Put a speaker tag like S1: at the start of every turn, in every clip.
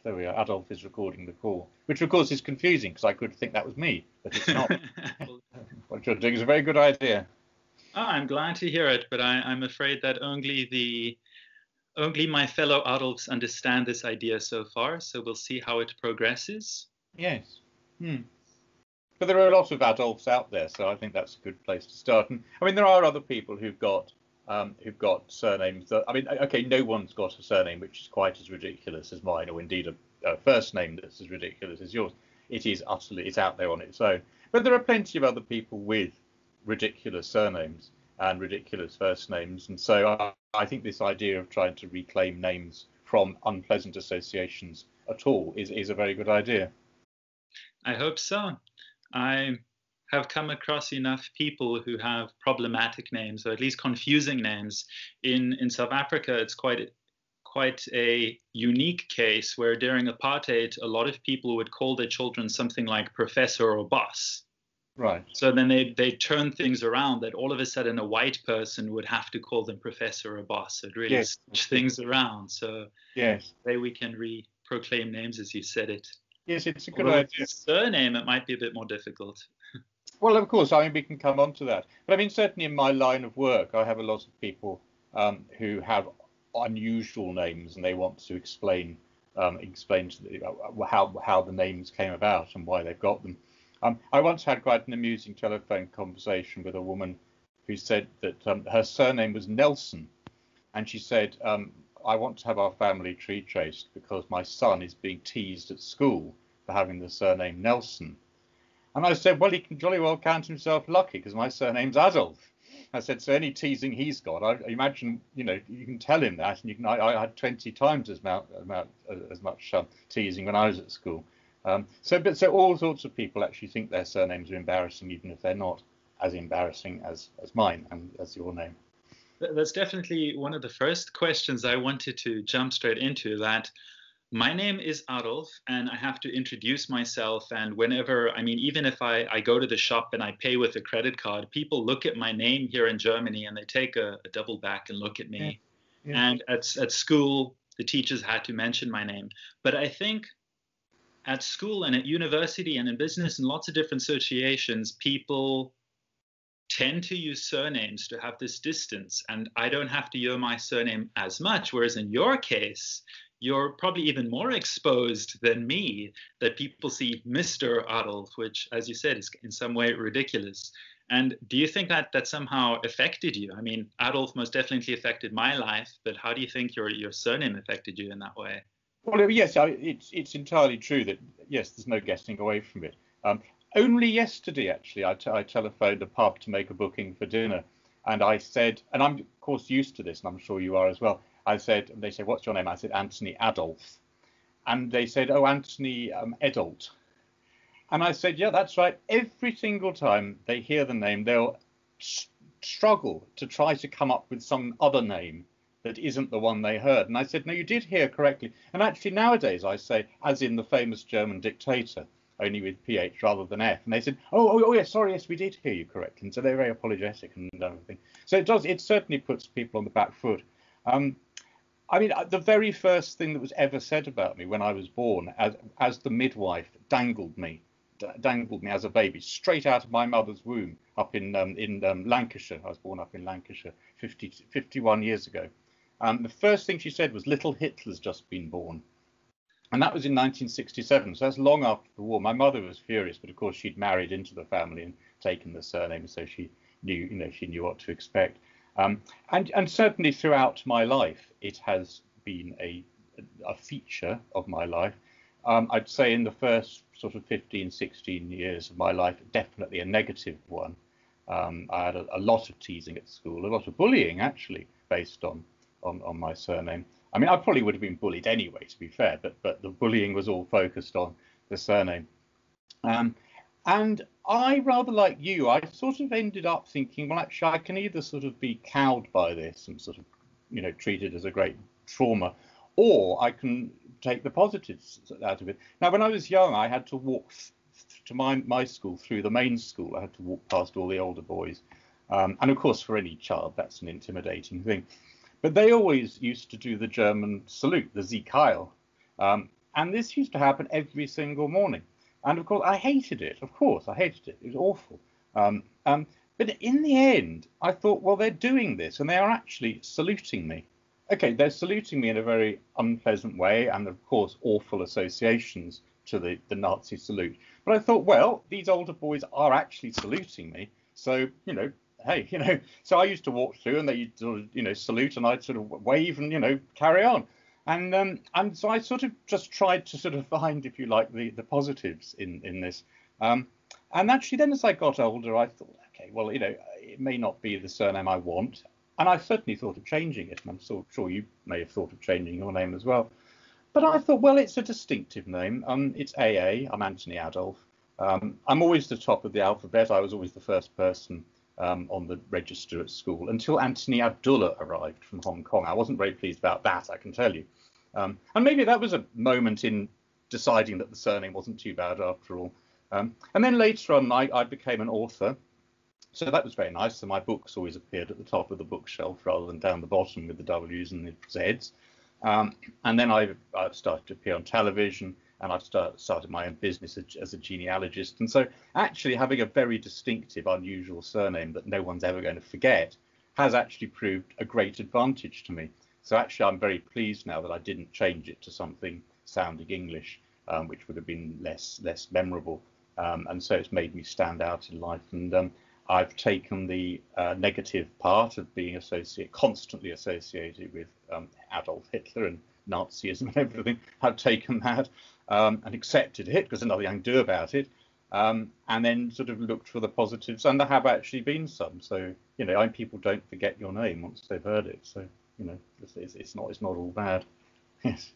S1: There we are. Adolph is recording the call, which of course is confusing because I could think that was me, but it's not. What you're doing is a very good idea.
S2: Oh, I'm glad to hear it, but I'm afraid that only my fellow Adolphs understand this idea so far. So we'll see how it progresses.
S1: Yes. But there are a lot of Adolphs out there, so I think that's a good place to start. And I mean, there are other people who've got surnames that, I mean, okay, no one's got a surname which is quite as ridiculous as mine, or indeed a first name that's as ridiculous as yours. It is utterly, it's out there on its own. But there are plenty of other people with ridiculous surnames and ridiculous first names. And so I think this idea of trying to reclaim names from unpleasant associations at all is a very good idea.
S2: I hope so. I have come across enough people who have problematic names, or at least confusing names. In South Africa, it's quite a unique case where during apartheid, a lot of people would call their children something like professor or boss.
S1: Right.
S2: So then they turn things around that all of a sudden a white person would have to call them professor or boss. So it really switch things around. So
S1: yes,
S2: maybe we can proclaim names as you said it.
S1: Yes, it's a good idea.
S2: Surname, it might be a bit more difficult.
S1: Well, of course, I mean, we can come on to that. But I mean, certainly in my line of work, I have a lot of people who have unusual names, and they want to explain to how the names came about and why they've got them. I once had quite an amusing telephone conversation with a woman who said that her surname was Nelson, and she said, I want to have our family tree traced because my son is being teased at school for having the surname Nelson. And I said, well, he can jolly well count himself lucky because my surname's Adolph. I said, so any teasing he's got, I imagine, you can tell him that. And I had 20 times as much teasing when I was at school. So all sorts of people actually think their surnames are embarrassing, even if they're not as embarrassing as mine and as your name.
S2: That's definitely one of the first questions I wanted to jump straight into, that my name is Adolph and I have to introduce myself. And whenever, I mean, even if I go to the shop and I pay with a credit card, people look at my name here in Germany and they take a double back and look at me. Yeah. And at school, the teachers had to mention my name. But I think at school and at university and in business and lots of different associations, people tend to use surnames to have this distance, and I don't have to use my surname as much, whereas in your case, you're probably even more exposed than me, that people see Mr. Adolph, which, as you said, is in some way ridiculous. And do you think that somehow affected you? I mean, Adolph most definitely affected my life, but how do you think your surname affected you in that way?
S1: Well, yes, it's entirely true that, yes, there's no getting away from it. Only yesterday, actually, I telephoned a pub to make a booking for dinner. And I said, and I'm, of course, used to this, and I'm sure you are as well. They said, what's your name? I said, Anthony Adolph. And they said, oh, Anthony Adolph. And I said, yeah, that's right. Every single time they hear the name, they'll struggle to try to come up with some other name that isn't the one they heard. And I said, no, you did hear correctly. And actually, nowadays, I say, as in the famous German dictator, only with PH rather than F. And they said, oh, yes, sorry, yes, we did hear you correctly. And so they're very apologetic and everything. So it certainly puts people on the back foot. I mean, the very first thing that was ever said about me when I was born, as the midwife dangled me as a baby straight out of my mother's womb up in Lancashire. I was born up in Lancashire 51 years ago. The first thing she said was, little Hitler's just been born. And that was in 1967, so that's long after the war. My mother was furious, but of course she'd married into the family and taken the surname, so she knew what to expect. And certainly throughout my life, it has been a feature of my life. I'd say in the first sort of 15, 16 years of my life, definitely a negative one. I had a lot of teasing at school, a lot of bullying actually, based on my surname. I mean, I probably would have been bullied anyway, to be fair, but the bullying was all focused on the surname. And I, rather like you, I sort of ended up thinking, well, actually, I can either sort of be cowed by this and sort of, treat it as a great trauma, or I can take the positives out of it. Now, when I was young, I had to walk to my school through the main school. I had to walk past all the older boys. And of course, for any child, that's an intimidating thing. But they always used to do the German salute, the Sieg Heil. And this used to happen every single morning. And of course, I hated it. Of course, I hated it. It was awful. Um, um, but in the end, I thought, well, they're doing this and they are actually saluting me. Okay, they're saluting me in a very unpleasant way, and of course, awful associations to the Nazi salute. But I thought, well, these older boys are actually saluting me. So, hey, so I used to walk through and they sort of, salute, and I'd sort of wave and, carry on. And so I sort of just tried to sort of find, if you like, the positives in this. And actually, then as I got older, I thought, okay, well, it may not be the surname I want. And I certainly thought of changing it. And I'm so sure you may have thought of changing your name as well. But I thought, well, it's a distinctive name. It's AA. I'm Anthony Adolph. I'm always the top of the alphabet. I was always the first person on the register at school until Anthony Abdullah arrived from Hong Kong. I wasn't very pleased about that, I can tell you. And maybe that was a moment in deciding that the surname wasn't too bad after all. And then later on, I became an author. So that was very nice. So my books always appeared at the top of the bookshelf rather than down the bottom with the W's and the Z's. And then I started to appear on television, and I've started my own business as a genealogist. And so actually having a very distinctive, unusual surname that no one's ever going to forget has actually proved a great advantage to me. So actually I'm very pleased now that I didn't change it to something sounding English, which would have been less memorable. And so it's made me stand out in life. And I've taken the negative part of being constantly associated with Adolf Hitler and Nazism and everything. I've taken that and accepted it because there's nothing I can do about it. And then sort of looked for the positives, and there have actually been some. So people don't forget your name once they've heard it. So it's not all bad. Yes.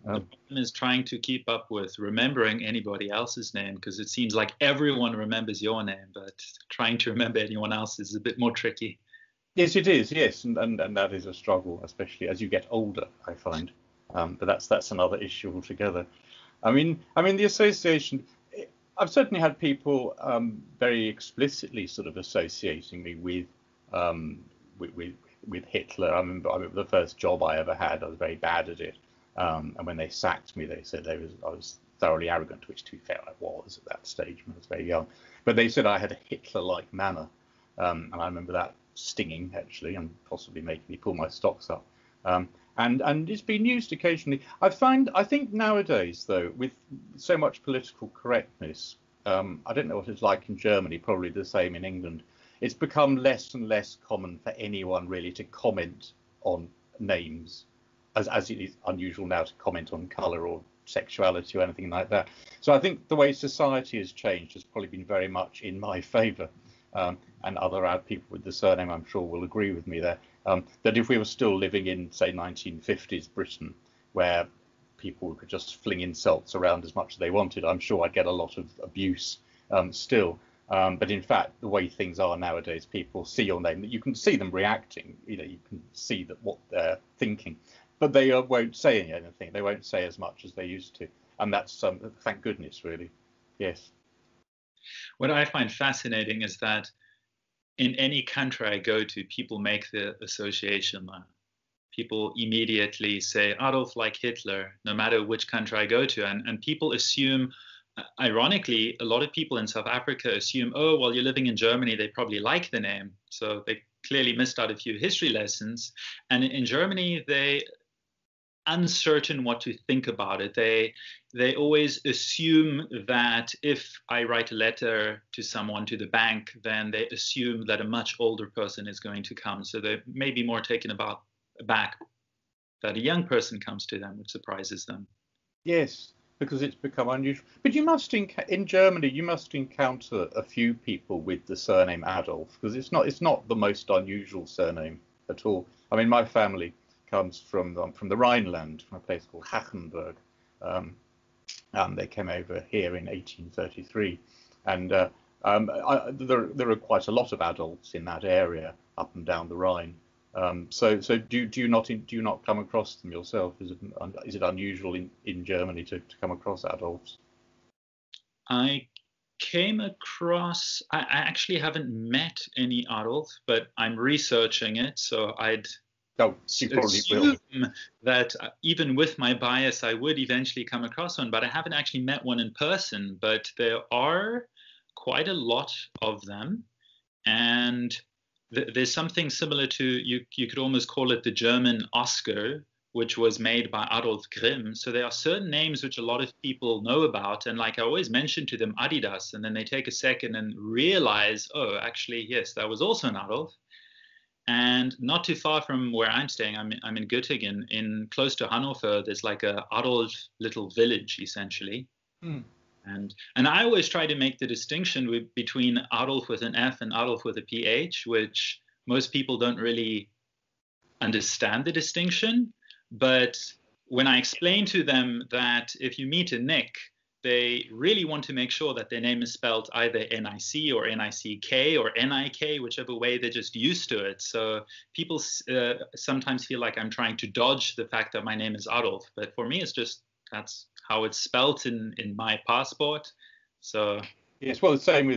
S2: The problem is trying to keep up with remembering anybody else's name, because it seems like everyone remembers your name, but trying to remember anyone else is a bit more tricky.
S1: Yes, it is. Yes, and that is a struggle, especially as you get older, I find. But that's another issue altogether. I mean, the association. I've certainly had people very explicitly sort of associating me with Hitler. I remember the first job I ever had. I was very bad at it. And when they sacked me, they said I was thoroughly arrogant, which to be fair, I was at that stage when I was very young. But they said I had a Hitler-like manner. And I remember that stinging, actually, and possibly making me pull my stocks up. And it's been used occasionally. I think nowadays, though, with so much political correctness, I don't know what it's like in Germany, probably the same in England. It's become less and less common for anyone really to comment on names, as it is unusual now to comment on colour or sexuality or anything like that. So I think the way society has changed has probably been very much in my favour. And other people with the surname, I'm sure, will agree with me there, that if we were still living in, say, 1950s Britain, where people could just fling insults around as much as they wanted, I'm sure I'd get a lot of abuse still. But in fact, the way things are nowadays, people see your name, you can see them reacting, you can see what they're thinking, but they won't say anything. They won't say as much as they used to. And that's, thank goodness, really. Yes.
S2: What I find fascinating is that in any country I go to, people make the association. People immediately say Adolf like Hitler, no matter which country I go to. And people assume, ironically, a lot of people in South Africa assume, oh, well, you're living in Germany, they probably like the name. So they clearly missed out a few history lessons. And in Germany, they uncertain what to think about it. They always assume that if I write a letter to someone, to the bank, then they assume that a much older person is going to come. So they may be more taken aback that a young person comes to them, which surprises them.
S1: Yes, because it's become unusual. But in Germany, you must encounter a few people with the surname Adolf, because it's not the most unusual surname at all. I mean, my family comes from the Rhineland, from a place called Hachenburg. They came over here in 1833, and there are quite a lot of adults in that area up and down the Rhine. So do you not come across them yourself? Is it unusual in Germany to come across Adolfs?
S2: I came across. I actually haven't met any Adolf, but I'm researching it, so I'd
S1: Oh, you probably will.
S2: assume that even with my bias, I would eventually come across one, but I haven't actually met one in person. But there are quite a lot of them, and there's something similar to you could almost call it the German Oscar, which was made by Adolf Grimm. So there are certain names which a lot of people know about, and like I always mention to them Adidas, and then they take a second and realize, oh, actually, yes, that was also an Adolf. And not too far from where I'm staying, I'm in Göttingen, in close to Hanover. There's like a Adolf little village, essentially.
S1: Hmm.
S2: And I always try to make the distinction between Adolf with an F and Adolf with a PH, which most people don't really understand the distinction. But when I explain to them that if you meet a Nick, they really want to make sure that their name is spelled either N-I-C or N-I-C-K or N-I-K, whichever way they're just used to it. So people sometimes feel like I'm trying to dodge the fact that my name is Adolf. But for me, it's just that's how it's spelled in my passport. So
S1: yes, well, the same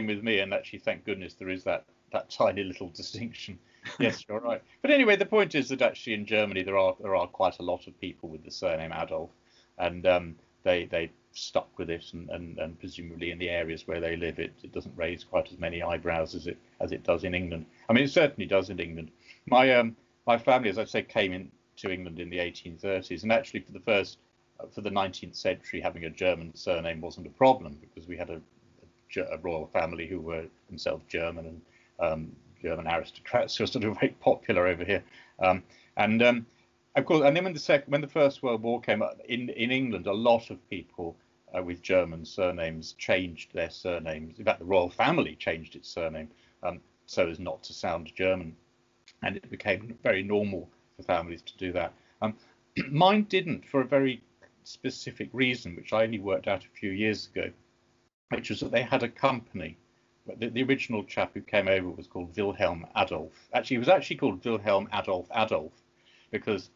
S1: with me, and actually, thank goodness there is that tiny little distinction. Yes, you're right. But anyway, the point is that actually in Germany there are quite a lot of people with the surname Adolf, and they stuck with it, and presumably in the areas where they live, it doesn't raise quite as many eyebrows as it does in England. I mean, it certainly does in England. My family, as I say, came into England in the 1830s, and actually for the 19th century, having a German surname wasn't a problem because we had a royal family who were themselves German, and German aristocrats who are sort of very popular over here. Of course, and then when the First World War came up in England, a lot of people with German surnames changed their surnames. In fact, the royal family changed its surname so as not to sound German, and it became very normal for families to do that. Mine didn't, for a very specific reason, which I only worked out a few years ago, which was that they had a company. The original chap who came over was called Wilhelm Adolph. Actually, he was actually called Wilhelm Adolf Adolf because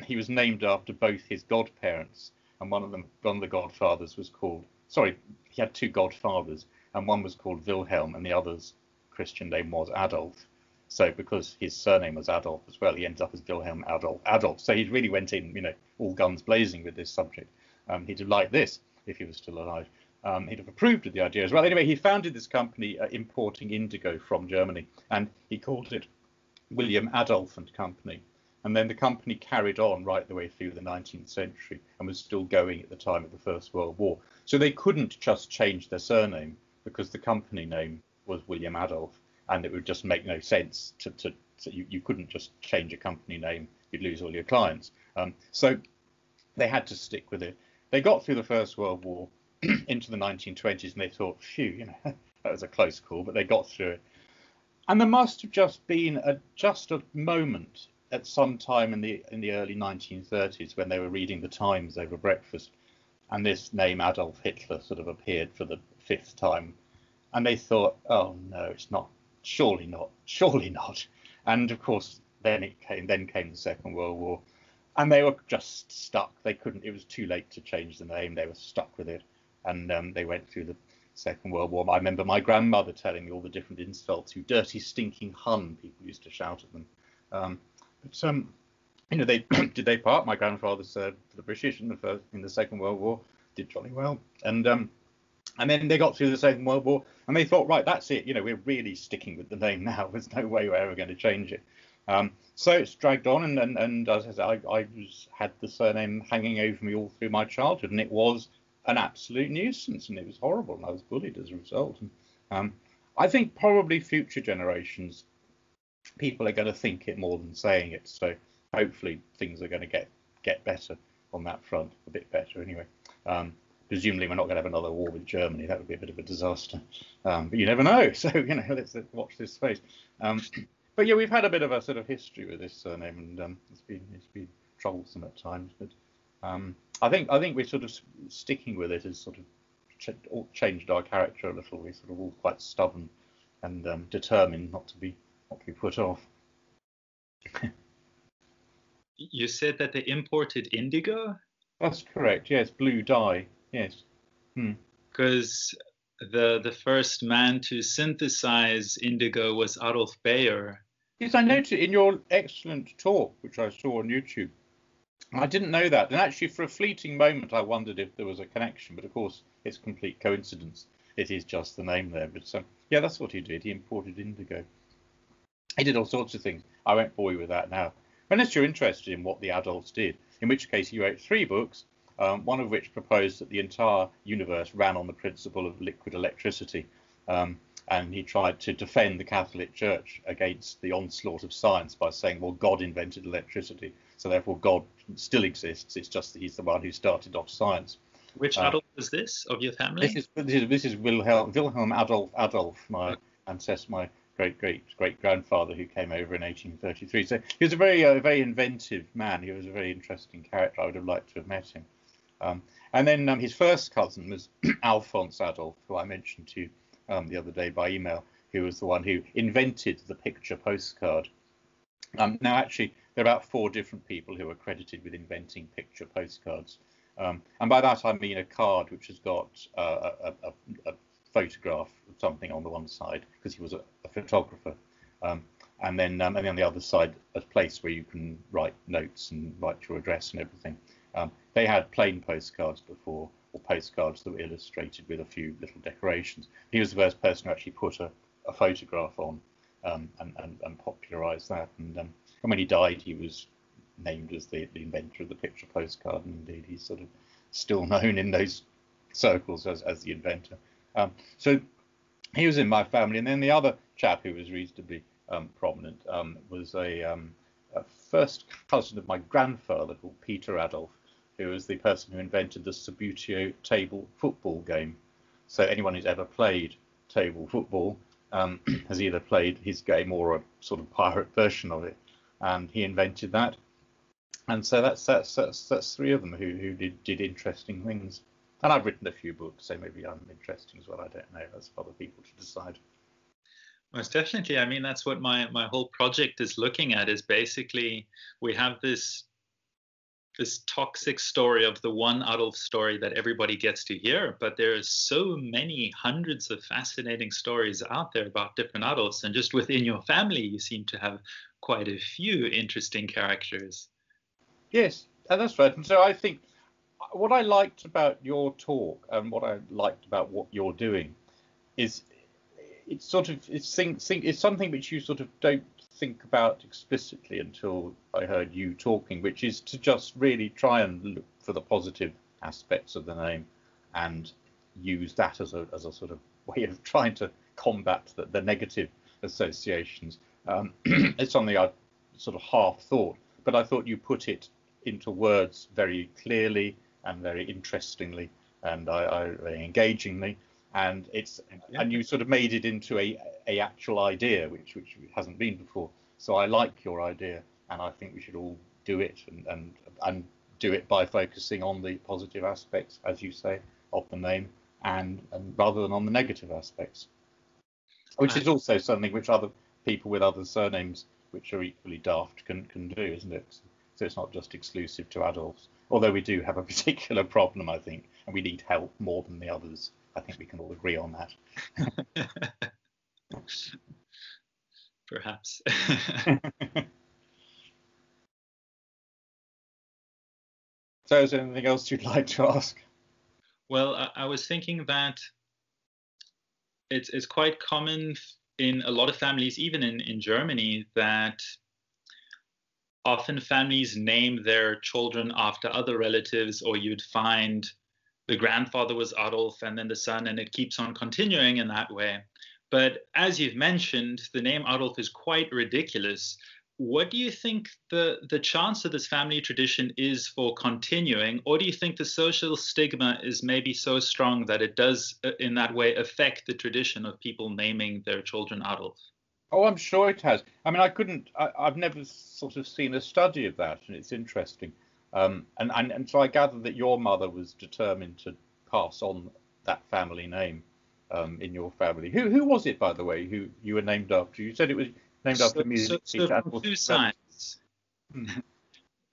S1: he was named after both his godparents, and one of the godfathers was called. Sorry, he had two godfathers, and one was called Wilhelm, and the other's Christian name was Adolf. So because his surname was Adolf as well, he ends up as Wilhelm Adolf. So he really went in, all guns blazing with this subject. He'd have liked this if he was still alive. He'd have approved of the idea as well. Anyway, he founded this company importing indigo from Germany, and he called it William Adolph and Company. And then the company carried on right the way through the 19th century and was still going at the time of the First World War. So they couldn't just change their surname because the company name was William Adolph, and it would just make no sense so you couldn't just change a company name. You'd lose all your clients. So they had to stick with it. They got through the First World War into the 1920s, and they thought, phew, that was a close call, but they got through it. And there must have just been just a moment at some time in the early 1930s when they were reading the Times over breakfast, and this name Adolf Hitler sort of appeared for the fifth time, and they thought, oh no, it's not, surely not. And of course, then came the Second World War, and they were just stuck. They couldn't. It was too late to change the name. They were stuck with it. And they went through the Second World War. I remember my grandmother telling me all the different insults. "You dirty, stinking Hun," people used to shout at them. They did their part. My grandfather served for the British in the Second World War, did jolly well. And then they got through the Second World War, and they thought, right, that's it. We're really sticking with the name now. There's no way we're ever going to change it. So it's dragged on, and as I said, I had the surname hanging over me all through my childhood, and it was an absolute nuisance, and it was horrible, and I was bullied as a result. And I think probably future generations, people are going to think it more than saying it. So hopefully things are going to get better on that front, a bit better anyway. Presumably we're not going to have another war with Germany. That would be a bit of a disaster. But you never know. So let's watch this space. But yeah, we've had a bit of a sort of history with this surname, and it's been troublesome at times. But I think we're sort of sticking with it has sort of changed our character a little. We're sort of all quite stubborn and determined not to be put off.
S2: You said that they imported indigo?
S1: That's correct. Yes, blue dye. Yes.
S2: Because the first man to synthesize indigo was Adolf Bayer.
S1: Yes, I noticed in your excellent talk, which I saw on YouTube. I didn't know that, and actually, for a fleeting moment, I wondered if there was a connection. But of course, it's complete coincidence. It is just the name there. But yeah, that's what he did. He imported indigo. He did all sorts of things. I won't bore you with that now, unless you're interested in what the Adolphs did. In which case, he wrote 3 books, one of which proposed that the entire universe ran on the principle of liquid electricity. And he tried to defend the Catholic Church against the onslaught of science by saying, well, God invented electricity, so therefore God still exists. It's just that he's the one who started off science.
S2: Which Adolf was this of your family?
S1: This is Wilhelm Adolph, my ancestor, my great grandfather, who came over in 1833. So he was a very inventive man. He was a very interesting character. I would have liked to have met him. And then his first cousin was Alphonse Adolph, who I mentioned to you the other day by email, who was the one who invented the picture postcard. Now, actually, there are about 4 different people who are credited with inventing picture postcards. And by that, I mean a card which has got a photograph of something on the one side, because he was a photographer. And then on the other side, a place where you can write notes and write your address and everything. They had plain postcards before, or postcards that were illustrated with a few little decorations. He was the first person who actually put a photograph on and popularised that. And when he died, he was named as the inventor of the picture postcard, and indeed he's sort of still known in those circles as the inventor. So he was in my family, and then the other chap who was reasonably prominent was a first cousin of my grandfather called Peter Adolph, who was the person who invented the Subbuteo table football game. So anyone who's ever played table football has either played his game or a sort of pirate version of it, and he invented that. And so that's 3 of them who did interesting things. And I've written a few books, so maybe I'm interesting as well. I don't know. That's for other people to decide.
S2: Most definitely. I mean, that's what my whole project is looking at, is basically we have this toxic story of the one Adolf story that everybody gets to hear, but there are so many hundreds of fascinating stories out there about different Adolfs, and just within your family you seem to have quite a few interesting characters.
S1: Yes, that's right. And so I think what I liked about your talk and what I liked about what you're doing is it's something which you sort of don't think about explicitly until I heard you talking, which is to just really try and look for the positive aspects of the name and use that as a sort of way of trying to combat the negative associations. It's something I sort of half thought, but I thought you put it into words very clearly and very interestingly and very engagingly, and and you sort of made it into a actual idea which hasn't been before. So I like your idea, and I think we should all do it and do it by focusing on the positive aspects, as you say, of the name, and rather than on the negative aspects, which is also something which other people with other surnames which are equally daft can do, isn't it? So it's not just exclusive to Adolphs, although we do have a particular problem, I think, and we need help more than the others. I think we can all agree on that.
S2: Perhaps.
S1: So is there anything else you'd like to ask?
S2: Well, I was thinking that it's quite common in a lot of families, even in Germany, that often families name their children after other relatives, or you'd find the grandfather was Adolf and then the son, and it keeps on continuing in that way. But as you've mentioned, the name Adolf is quite ridiculous. What do you think the chance of this family tradition is for continuing, or do you think the social stigma is maybe so strong that it does in that way affect the tradition of people naming their children Adolf?
S1: Oh, I'm sure it has. I mean, I've never sort of seen a study of that, and it's interesting. And so I gather that your mother was determined to pass on that family name in your family. Who was it, by the way, who you were named after? You said it was named after a music teacher.
S2: From 2 sides.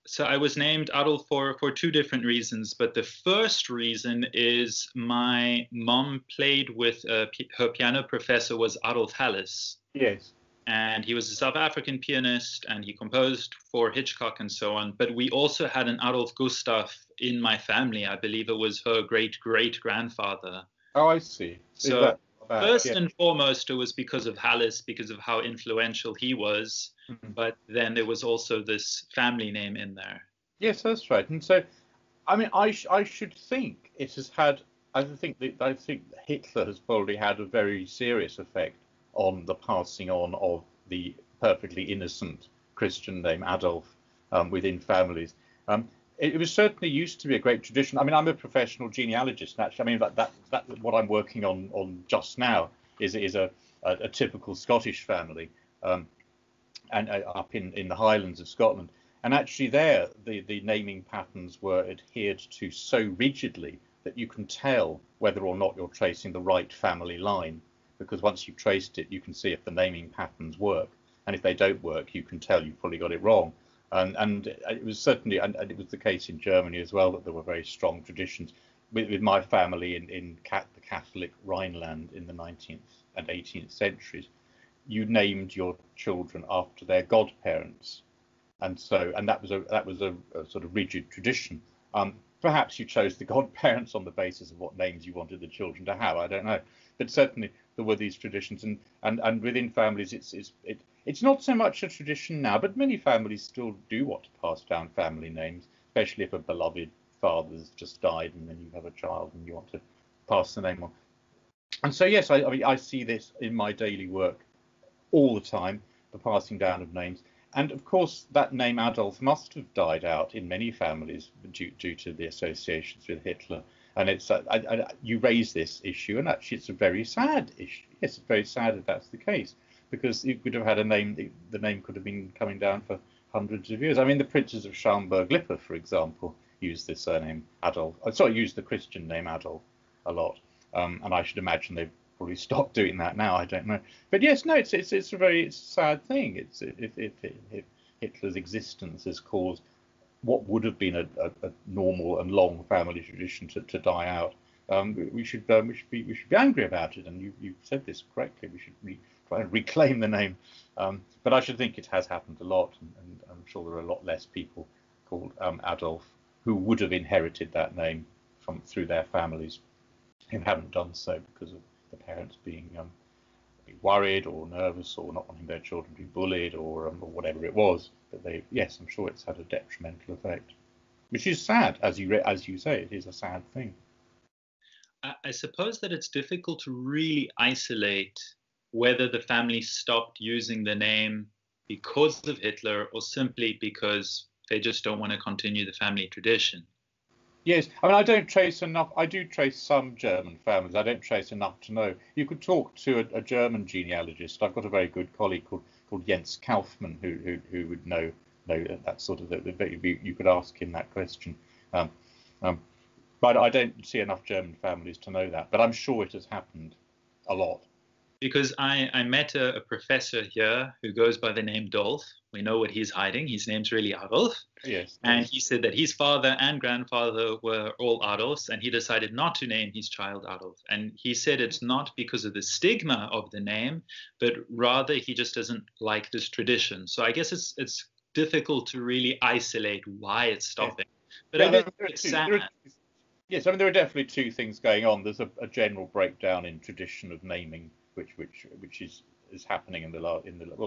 S2: So I was named Adolf for 2 different reasons, but the first reason is my mom played with her piano professor was Adolf Hallis.
S1: Yes.
S2: and he was a South African pianist, and he composed for Hitchcock and so on. But we also had an Adolf Gustav in my family. I believe it was her great-great-grandfather.
S1: Oh, I see. Is
S2: So
S1: that bad?
S2: first
S1: Yeah.
S2: and foremost, it was because of Hallis, because of how influential he was.
S1: Mhm.
S2: But then there was also this family name in there.
S1: Yes, that's right. And so, I mean, I should think it has had. I think Hitler has probably had a very serious effect on the passing on of the perfectly innocent Christian name Adolf within families. It was certainly used to be a great tradition. I mean, I'm a professional genealogist, and actually, I mean that what I'm working on just now is a typical Scottish family, and up in the Highlands of Scotland. And actually, there the naming patterns were adhered to so rigidly that you can tell whether or not you're tracing the right family line, because once you've traced it, you can see if the naming patterns work, and if they don't work, you can tell you've probably got it wrong. And it was certainly, and it was the case in Germany as well, that there were very strong traditions. With my family in the Catholic Rhineland in the 19th and 18th centuries, you named your children after their godparents, and that was a sort of rigid tradition. Perhaps you chose the godparents on the basis of what names you wanted the children to have. I don't know, but certainly there were these traditions, and within families, it's not so much a tradition now, but many families still do want to pass down family names, especially if a beloved father's just died, and then you have a child and you want to pass the name on. And so yes, I mean I see this in my daily work all the time, the passing down of names. And of course, that name Adolf must have died out in many families due to the associations with Hitler. And it's you raise this issue, and actually it's a very sad issue. Yes, it's very sad if that's the case, because you could have had a name, the name could have been coming down for hundreds of years. I mean, the princes of Schaumburg-Lippe, for example, used the surname Adolf. Used the Christian name Adolf a lot. And I should imagine they've probably stopped doing that now. I don't know, but yes, no, it's a very sad thing. It's if Hitler's existence has caused what would have been a normal and long family tradition to die out. We should be angry about it. And you said this correctly. We should try and reclaim the name. But I should think it has happened a lot, and I'm sure there are a lot less people called Adolf who would have inherited that name through their families who haven't done so because of the parents being worried or nervous or not wanting their children to be bullied or whatever it was. But yes, I'm sure it's had a detrimental effect, which is sad. As you say, it is a sad thing.
S2: I suppose that it's difficult to really isolate whether the family stopped using the name because of Hitler or simply because they just don't want to continue the family tradition.
S1: Yes, I mean, I don't trace enough. I do trace some German families. I don't trace enough to know. You could talk to a German genealogist. I've got a very good colleague called Jens Kaufmann who would know that sort of. You could ask him that question. But I don't see enough German families to know that. But I'm sure it has happened a lot.
S2: Because I met a professor here who goes by the name Dolph. We know what he's hiding. His name's really Adolf.
S1: Yes.
S2: And he said that his father and grandfather were all Adolfs, and he decided not to name his child Adolf. And he said it's not because of the stigma of the name, but rather he just doesn't like this tradition. So I guess it's difficult to really isolate why it's stopping. But I guess it's sad.
S1: Yes, I mean there are definitely two things going on. There's a general breakdown in tradition of naming, which is happening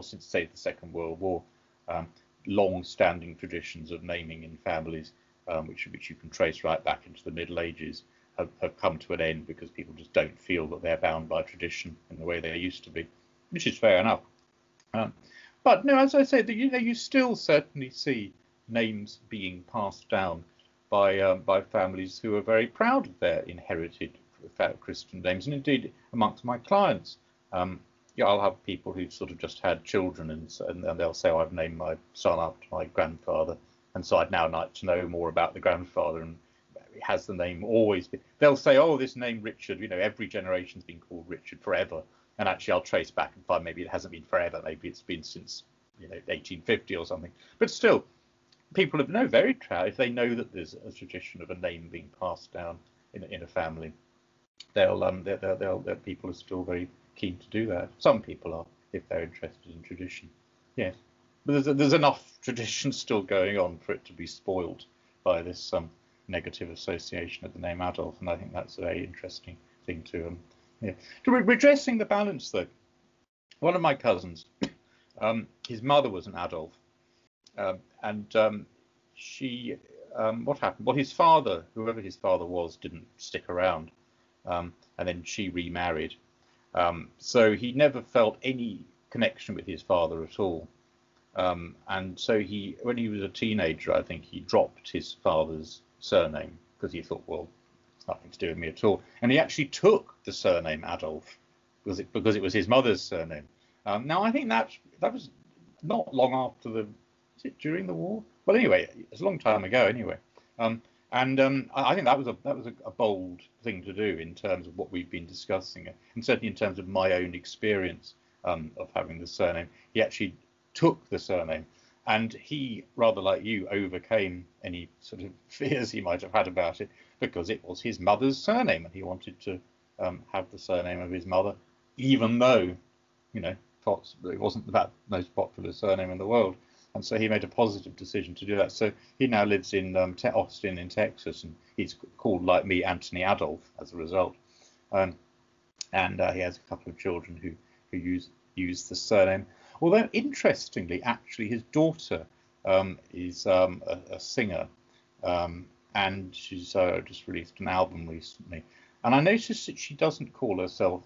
S1: since say the Second World War. Long-standing traditions of naming in families, which you can trace right back into the Middle Ages, have come to an end because people just don't feel that they're bound by tradition in the way they used to be, which is fair enough. But no, as I say, you still certainly see names being passed down by families who are very proud of their inherited Christian names, and indeed amongst my clients. I'll have people who've sort of just had children, and they'll say, I've named my son after my grandfather, and so I'd now like to know more about the grandfather, and has the name always been. They'll say, oh, this name Richard, every generation's been called Richard forever, and actually I'll trace back and find maybe it hasn't been forever, maybe it's been since 1850 or something. But still, people are very proud if they know that there's a tradition of a name being passed down in a family. People are still very keen to do that. Some people are. if they're interested in tradition. Yes, but there's enough tradition still going on for it to be spoiled by this negative association of the name Adolf, and I think that's a very interesting thing to yeah. To redressing the balance, though, one of my cousins, his mother was an Adolf, and she what happened? Well, his father, whoever his father was, didn't stick around, and then she remarried. So he never felt any connection with his father at all. And so when he was a teenager, I think he dropped his father's surname because he thought, well, it's nothing to do with me at all. And he actually took the surname Adolf because it was his mother's surname. Now, I think that was not long after is it during the war? Well, anyway, it's a long time ago anyway. I think that was a bold thing to do in terms of what we've been discussing, and certainly in terms of my own experience of having the surname. He actually took the surname, and he, rather like you, overcame any sort of fears he might have had about it because it was his mother's surname, and he wanted to have the surname of his mother, even though, it wasn't the most popular surname in the world. And so he made a positive decision to do that. So he now lives in Austin in Texas, and he's called, like me, Anthony Adolph as a result. And he has a couple of children who use the surname. Although, interestingly, actually, his daughter is a singer, and she's just released an album recently. And I noticed that she doesn't call herself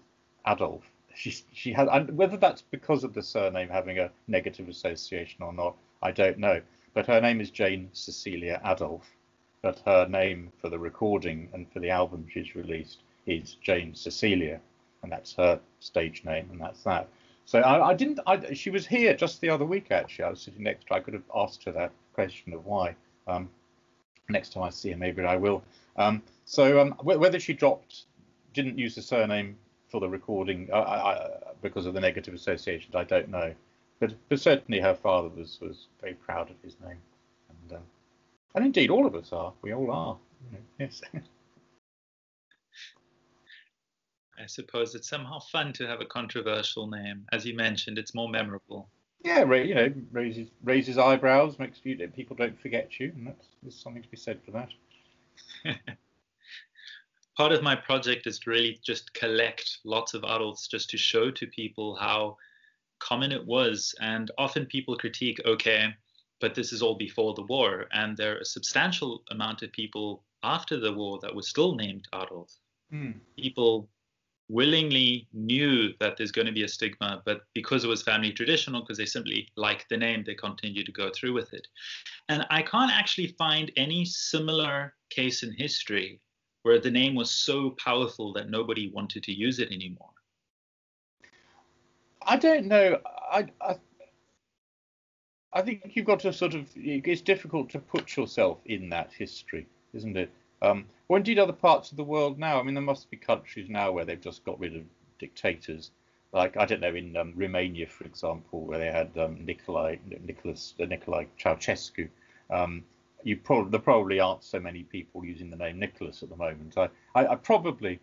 S1: Adolf. She has, and whether that's because of the surname having a negative association or not, I don't know. But her name is Jane Cecilia Adolph. But her name for the recording and for the album she's released is Jane Cecilia, and that's her stage name, and that's that. So she was here just the other week, actually. I was sitting next to her. I could have asked her that question of why. Next time I see her, maybe I will. Whether she didn't use the surname for the recording because of the negative associations, I don't know. But certainly her father was very proud of his name. And indeed, all of us are. We all are. Yes.
S2: I suppose it's somehow fun to have a controversial name. As you mentioned, it's more memorable.
S1: Yeah, raises eyebrows, makes people don't forget you, and there's something to be said for that.
S2: Part of my project is to really just collect lots of Adolfs just to show to people how common it was. And often people critique, okay, but this is all before the war. And there are a substantial amount of people after the war that were still named Adolf. People willingly knew that there's going to be a stigma, but because it was family traditional, because they simply liked the name, they continued to go through with it. And I can't actually find any similar case in history where the name was so powerful that nobody wanted to use it anymore.
S1: I don't know. I think you've got to it's difficult to put yourself in that history, isn't it? Or indeed other parts of the world now. I mean, there must be countries now where they've just got rid of dictators. Like, I don't know, in Romania, for example, where they had Nicolae Ceausescu. There probably aren't so many people using the name Nicholas at the moment. I probably,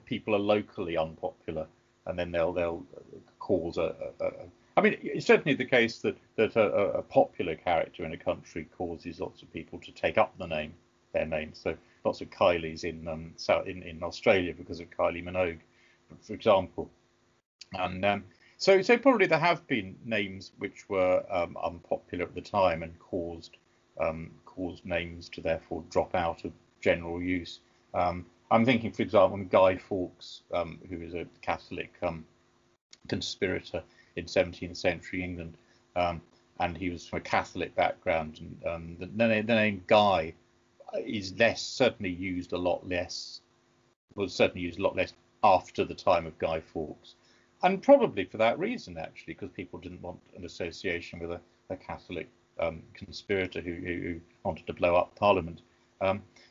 S1: people are locally unpopular, and then they'll cause I mean, it's certainly the case that a popular character in a country causes lots of people to take up their name. So lots of Kylies in Australia because of Kylie Minogue, for example. And so probably there have been names which were unpopular at the time and caused names to therefore drop out of general use. I'm thinking, for example, Guy Fawkes, who is a Catholic conspirator in 17th century England, and he was from a Catholic background, and the name Guy is certainly used a lot less after the time of Guy Fawkes, and probably for that reason, actually, because people didn't want an association with a Catholic conspirator who wanted to blow up Parliament.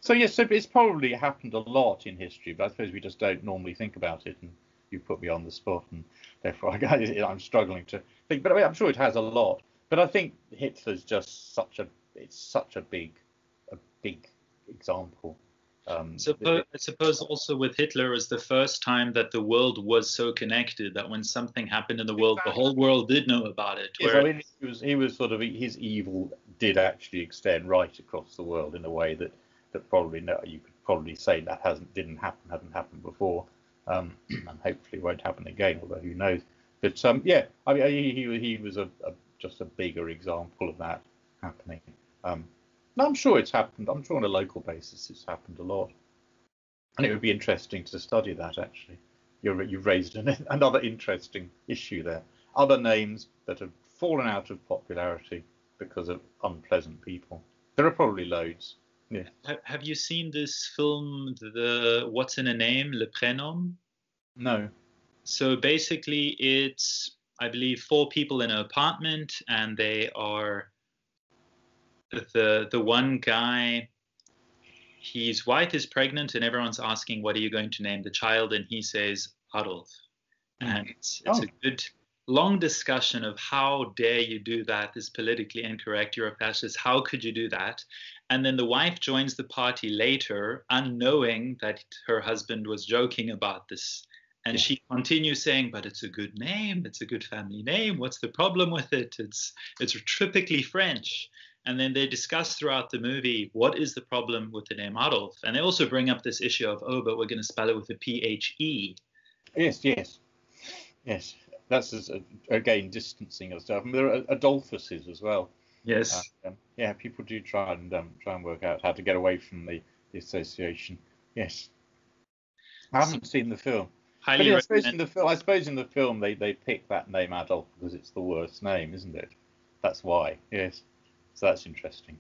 S1: So yes, so it's probably happened a lot in history, but I suppose we just don't normally think about it, and you put me on the spot, and therefore I'm struggling to think. But I mean, I'm sure it has a lot. But I think Hitler's just such a big example
S2: I suppose also with Hitler, it was the first time that the world was so connected that when something happened in the world, the whole world did know about it.
S1: Yes, I mean, he was sort of, his evil did actually extend right across the world in a way that probably you could probably say that hasn't happened before, and hopefully won't happen again. Although who knows? But yeah, I mean, he was just a bigger example of that happening. I'm sure it's happened. I'm sure on a local basis it's happened a lot, and it would be interesting to study that. Actually, you've raised another interesting issue there. Other names that have fallen out of popularity because of unpleasant people. There are probably loads. Yeah.
S2: Have you seen this film, the What's in a Name, Le Prénom?
S1: No.
S2: So basically, it's, I believe, 4 people in an apartment, and they are the one guy. His wife is pregnant, and everyone's asking, "What are you going to name the child?" And he says Adolf, and it's a good long discussion of how dare you do that? This is politically incorrect. You're a fascist. How could you do that? And then the wife joins the party later, unknowing that her husband was joking about this. And she continues saying, but it's a good name. It's a good family name. What's the problem with it? It's typically French. And then they discuss throughout the movie, what is the problem with the name Adolf? And they also bring up this issue of, but we're going to spell it with a P-H-E.
S1: Yes. That's, again, distancing us. There are Adolphuses as well.
S2: Yes.
S1: People do try and work out how to get away from the association. Yes. I haven't seen the film. I suppose in the film they pick that name Adolf because it's the worst name, isn't it? That's why. Yes. So that's interesting.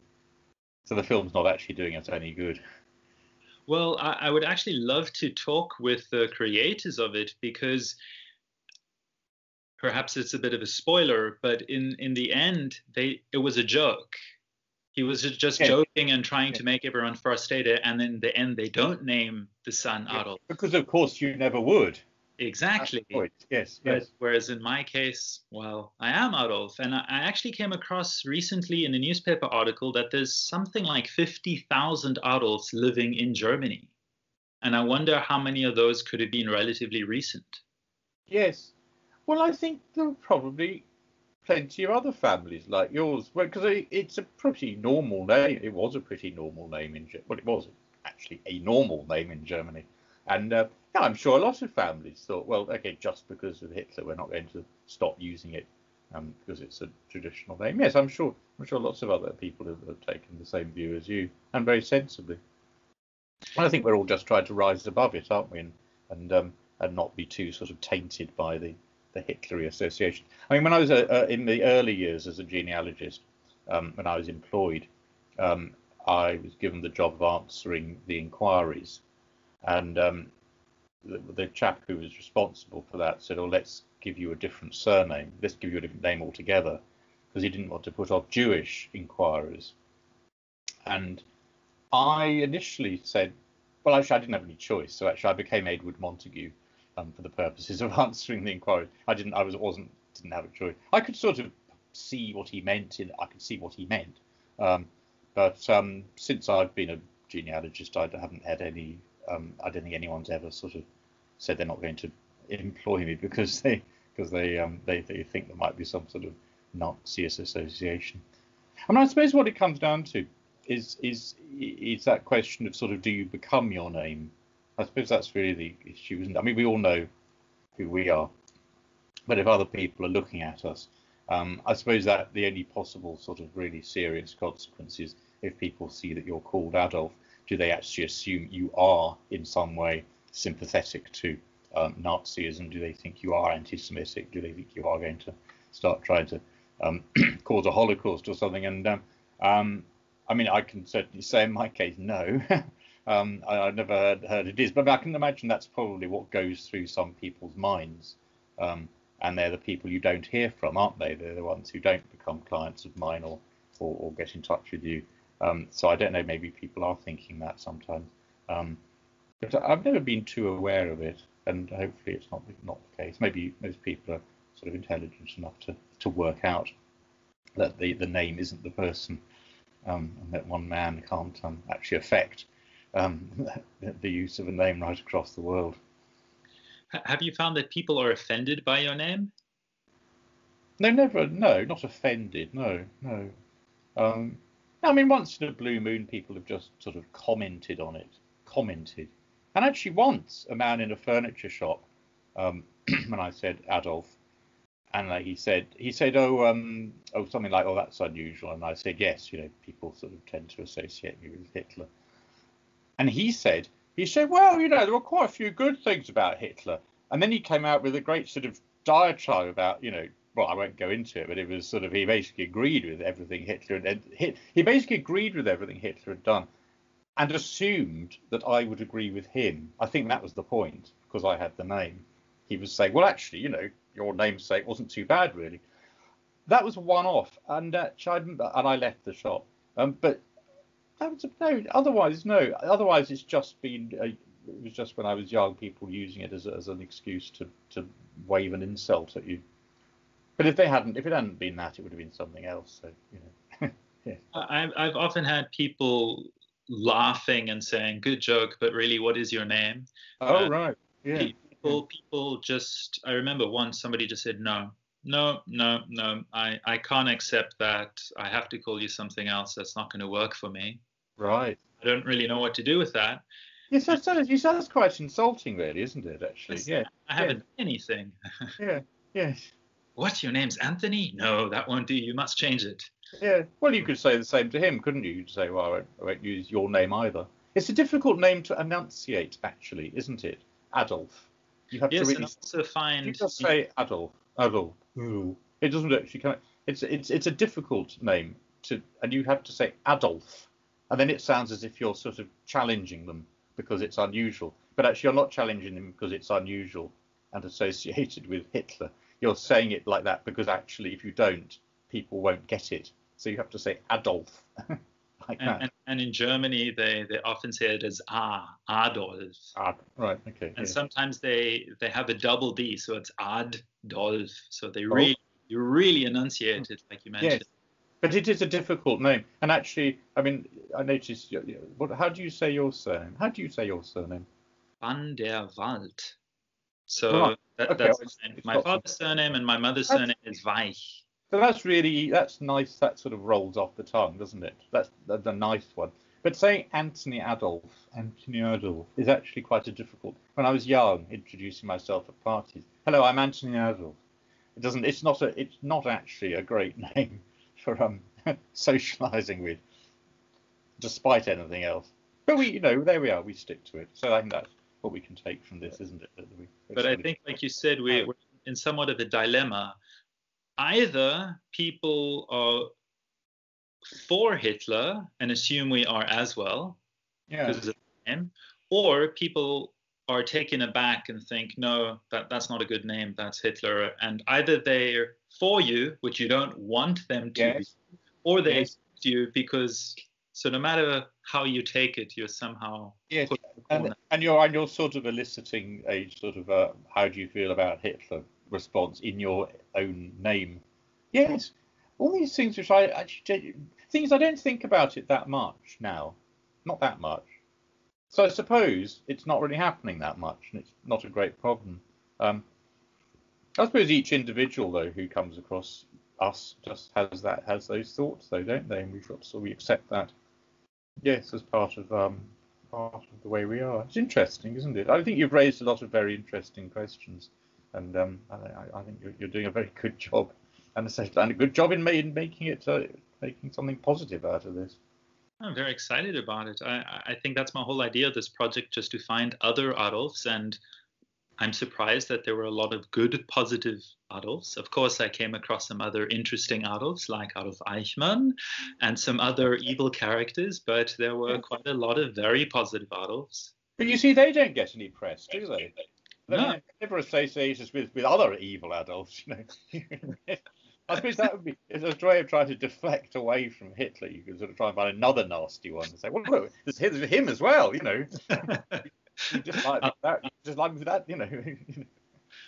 S1: So the film's not actually doing us any good.
S2: Well, I would actually love to talk with the creators of it, because perhaps it's a bit of a spoiler, but in the end, it was a joke. He was just joking and trying to make everyone frustrated, and in the end, they don't name the son Adolf.
S1: Because of course you never would.
S2: Exactly.
S1: Yes.
S2: Whereas in my case, well, I am Adolf, and I actually came across recently in a newspaper article that there's something like 50,000 Adolfs living in Germany, and I wonder how many of those could have been relatively recent.
S1: Yes. Well, I think there are probably plenty of other families like yours, because it's a pretty normal name. It was a pretty normal name it was actually a normal name in Germany, and I'm sure a lot of families thought, well, okay, just because of Hitler, we're not going to stop using it because it's a traditional name. Yes, I'm sure lots of other people have taken the same view as you, and very sensibly. And I think we're all just trying to rise above it, aren't we, and not be too sort of tainted by the Hitlery association. I mean, when I was in the early years as a genealogist, when I was employed, I was given the job of answering the inquiries, and the chap who was responsible for that said, "Oh, let's give you a different surname. Let's give you a different name altogether," because he didn't want to put off Jewish inquirers. And I initially said, well, actually, I didn't have any choice, so actually I became Edward Montagu. For the purposes of answering the inquiry, didn't have a choice. I could sort of see what he meant. But since I've been a genealogist, I haven't had any. I don't think anyone's ever sort of said they're not going to employ me because they think there might be some sort of Nazi association. I mean, I suppose what it comes down to is that question of sort of, do you become your name? I suppose that's really the issue, isn't it? I mean, we all know who we are, but if other people are looking at us, I suppose that the only possible sort of really serious consequence is if people see that you're called Adolf, do they actually assume you are in some way sympathetic to Nazism? Do they think you are anti-Semitic? Do they think you are going to start trying to cause a Holocaust or something? And I mean, I can certainly say in my case, no. I've never heard it is, but I can imagine that's probably what goes through some people's minds. And they're the people you don't hear from, aren't they? They're the ones who don't become clients of mine or get in touch with you. So I don't know, maybe people are thinking that sometimes. But I've never been too aware of it, and hopefully it's not the case. Maybe most people are sort of intelligent enough to work out that the name isn't the person, and that one man can't actually affect the use of a name right across the world.
S2: Have you found that people are offended by your name?
S1: No, never. No, not offended. No, no. I mean, once in a blue moon, people have just sort of commented on it. Commented. And actually, once a man in a furniture shop, when I said Adolf, and he said, oh, something like, oh, that's unusual. And I said, yes, people sort of tend to associate me with Hitler. And he said, well, there were quite a few good things about Hitler. And then he came out with a great sort of diatribe about, well, I won't go into it, but it was sort of, he basically agreed with everything Hitler had done, and assumed that I would agree with him. I think that was the point, because I had the name. He was saying, well, actually, your namesake wasn't too bad, really. That was one off, and I left the shop. But that was no. Otherwise, no. Otherwise, it's just been. It was just when I was young, people using it as an excuse to wave an insult at you. But if it hadn't been that, it would have been something else. So yeah.
S2: I've often had people laughing and saying, "Good joke," but really, what is your name?
S1: Oh, right. Yeah.
S2: People just. I remember once somebody just said, "No, I can't accept that. I have to call you something else. That's not going to work for me."
S1: Right.
S2: I don't really know what to do with that.
S1: Yes, that's quite insulting, really, isn't it? Actually, yeah.
S2: I haven't done anything.
S1: Yeah. Yes.
S2: What? Your name's Anthony? No, that won't do. You must change it.
S1: Yeah. Well, you could say the same to him, couldn't you? You'd say, well, I won't use your name either. It's a difficult name to enunciate, actually, isn't it? Adolf. You have to really.
S2: And also find.
S1: You just say Adolf. Adolf. It doesn't actually come. It's a difficult name and you have to say Adolf, and then it sounds as if you're sort of challenging them because it's unusual. But actually, you're not challenging them because it's unusual and associated with Hitler. You're saying it like that because actually, if you don't, people won't get it. So you have to say Adolf. Like that.
S2: And in Germany, they often say it as Adolf.
S1: Right, okay.
S2: And sometimes they have a double D, so it's Adolf. So you really enunciate it, like you mentioned.
S1: Yes, but it is a difficult name. And actually, I mean, I noticed. How do you say your surname? Van
S2: der Wald. So that's my father's surname, and my mother's surname is Weich.
S1: So that's nice. That sort of rolls off the tongue, doesn't it? That's the nice one. But saying Anthony Adolph is actually quite a difficult. When I was young, introducing myself at parties, hello, I'm Anthony Adolph. It's not actually a great name for socializing with, despite anything else. But there we are. We stick to it. So I think that's what we can take from this, isn't it?
S2: But I think, like you said, we're in somewhat of a dilemma. Either people are for Hitler and assume we are as well, because of the name, or people are taken aback and think, no, that's not a good name, that's Hitler. And either they're for you, which you don't want them to be, or they hate you because, so no matter how you take it, you're somehow put in the corner.
S1: And you're sort of eliciting a sort of how do you feel about Hitler response in your own name. Yes, all these things which I don't think about it that much now, not that much. So I suppose it's not really happening that much, and it's not a great problem. I suppose each individual though who comes across us just has those thoughts though, don't they? And we accept that. Yes, as part of the way we are. It's interesting, isn't it? I think you've raised a lot of very interesting questions. And I think you're doing a very good job, and a good job in making something positive out of this.
S2: I'm very excited about it. I think that's my whole idea of this project, just to find other Adolfs, and I'm surprised that there were a lot of good, positive Adolfs. Of course, I came across some other interesting Adolfs, like Adolf Eichmann, and some other evil characters, but there were quite a lot of very positive Adolfs.
S1: But you see, they don't get any press, do they?
S2: No.
S1: Never associate us with other evil adults, I suppose that would be a way of trying to deflect away from Hitler. You could sort of try and find another nasty one and say, well, look, there's him as well, You just like that,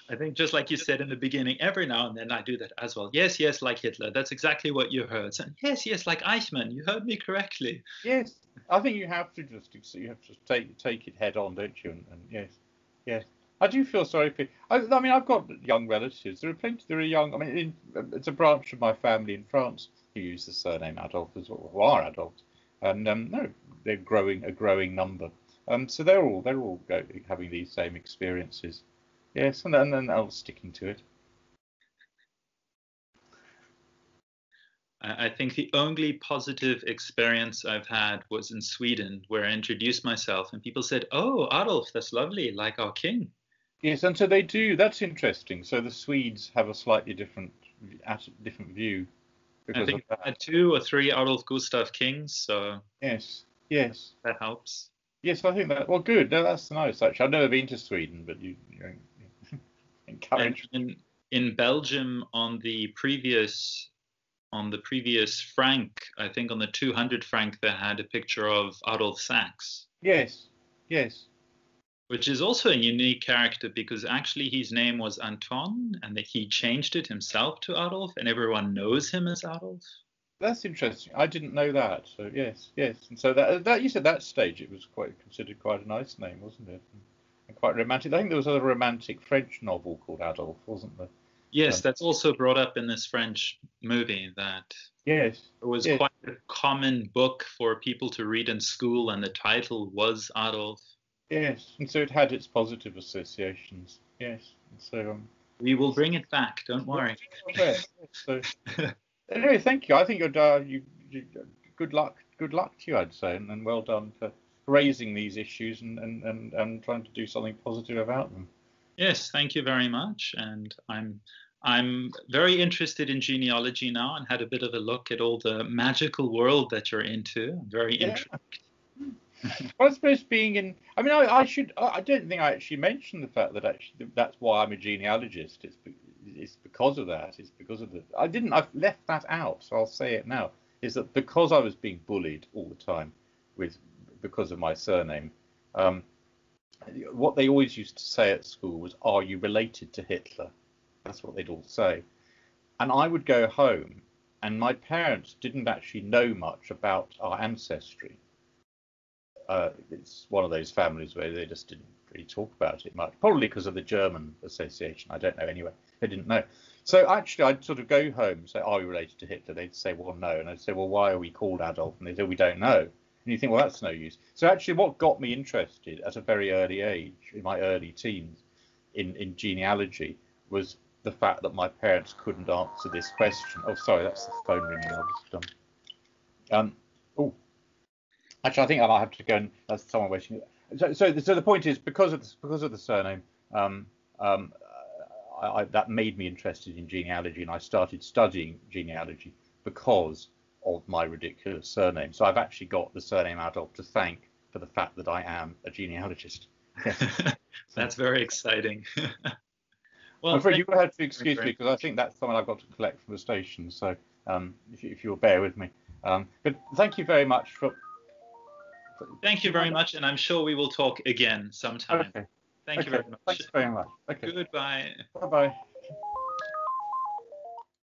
S2: I think just like you said in the beginning, every now and then I do that as well. Yes, yes, like Hitler. That's exactly what you heard. So, yes, yes, like Eichmann. You heard me correctly.
S1: Yes, I think you have to just take it head on, don't you? And yes, yes. I do feel sorry for. I mean, I've got young relatives. There are plenty. There are young. I mean, it's a branch of my family in France who use the surname Adolph as well, who are adults, and no, they're a growing number. So they're all having these same experiences. Yes, and then they're sticking to it.
S2: I think the only positive experience I've had was in Sweden, where I introduced myself and people said, "Oh, Adolf, that's lovely, like our king."
S1: Yes, and so they do. That's interesting. So the Swedes have a slightly different view
S2: I
S1: because of
S2: think I
S1: that.
S2: had 2 or 3 Adolf Gustav kings, so
S1: Yes, yes,
S2: that helps.
S1: yes. I think that. Well, good. No, that's nice. Actually, I've never been to Sweden, but you
S2: And
S1: encourage.
S2: in Belgium, on the previous franc, I think on the 200 franc, they had a picture of Adolf Sax,
S1: Yes, yes.
S2: which is also a unique character because actually his name was Anton and that he changed it himself to Adolf and everyone knows him as Adolf.
S1: That's interesting. I didn't know that. So yes, yes. And so that you said that stage it was considered quite a nice name, wasn't it? And quite romantic. I think there was a romantic French novel called Adolf, wasn't there?
S2: Yes,
S1: Um,
S2: that's also brought up in this French movie that
S1: yes,
S2: it was
S1: yes,
S2: quite a common book for people to read in school and the title was Adolf.
S1: yes. And so it had its positive associations. Yes. And so
S2: We will bring it back, don't
S1: well,
S2: worry.
S1: yes, so anyway, thank you. I think good luck. Good luck to you, I'd say, and well done for raising these issues and trying to do something positive about them.
S2: Yes, thank you very much. And I'm very interested in genealogy now and had a bit of a look at all the magical world that you're into. I'm very
S1: Yeah.
S2: interested.
S1: Well, I suppose being in, I mean, I should, I don't think I actually mentioned the fact that actually that's why I'm a genealogist. It's because of that. It's because of the, I didn't, I've left that out, so I'll say it now. Is that because I was being bullied all the time because of my surname, um, what they always used to say at school was, "Are you related to Hitler?" That's what they'd all say. And I would go home, and my parents didn't actually know much about our ancestry. It's one of those families where they just didn't really talk about it much, probably because of the German association. I don't know anyway. They didn't know. So actually, I'd sort of go home and say, "Are you related to Hitler?" They'd say, "Well, no." And I'd say, "Well, why are we called Adolf?" And they'd say, "We don't know." And you think, well, that's no use. So actually, what got me interested at a very early age, in my early teens, in genealogy, was the fact that my parents couldn't answer this question. Oh, sorry, that's the phone ringing. I'll just oh, actually, I think I might have to go and that's someone waiting. So the point is because of the surname, um, um, that made me interested in genealogy, and I started studying genealogy because of my ridiculous surname. So I've actually got the surname Adolph to thank for the fact that I am a genealogist.
S2: That's very exciting.
S1: I'm
S2: Well,
S1: afraid you
S2: thank
S1: will have to
S2: you
S1: excuse me
S2: very
S1: because I think that's someone I've got to collect from the station. So if you'll bear with me. But thank you very much for.
S2: Thank you very much, and I'm sure we will talk again sometime.
S1: Okay.
S2: Thank you
S1: Okay.
S2: very much.
S1: Thanks very much. Okay.
S2: Goodbye.
S1: Bye bye.